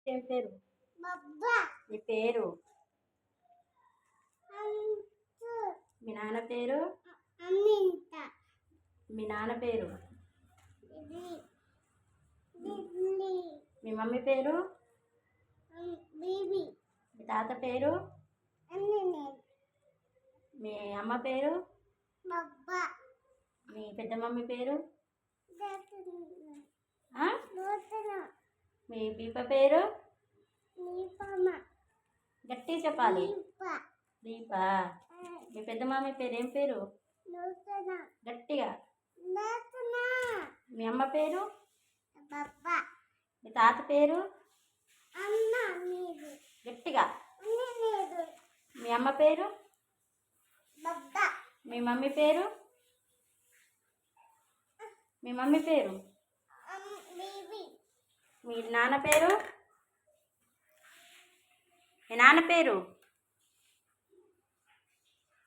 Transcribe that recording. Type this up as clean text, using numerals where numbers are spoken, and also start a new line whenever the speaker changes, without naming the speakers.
ఏం పేరు?
బబ్బా.
నీ పేరు?
అంచు.
మీ నాన్న పేరు?
అమ్మింత.
మీ నాన్న పేరు?
ఇది. దిల్లి.
మీ మమ్మీ పేరు?
బీబీ.
మీ తాత పేరు?
అన్ని.
మీ అమ్మ పేరు?
బబ్బా.
మీ పెద్ద మమ్మీ పేరు?
దూతన.
మీ బీప పేరు?
నీపమ్మ.
గట్టి చెప్పాలి.
దీప.
దీపా. మీ పెద్ద మమ్మీ పేరు ఏం పేరు?
నూతన.
గట్టిగా.
నూతన.
మీ అమ్మ పేరు?
బబ్బా.
మీ తాత పేరు?
అన్న. నీరు.
గట్టిగా.
అన్ని నీరు.
మీ అమ్మ పేరు?
బబ్బా.
మీ మమ్మీ పేరు? మీ మమ్మీ పేరు?
బీబీ.
మీ నాన్న పేరు? మీ నాన్న పేరు?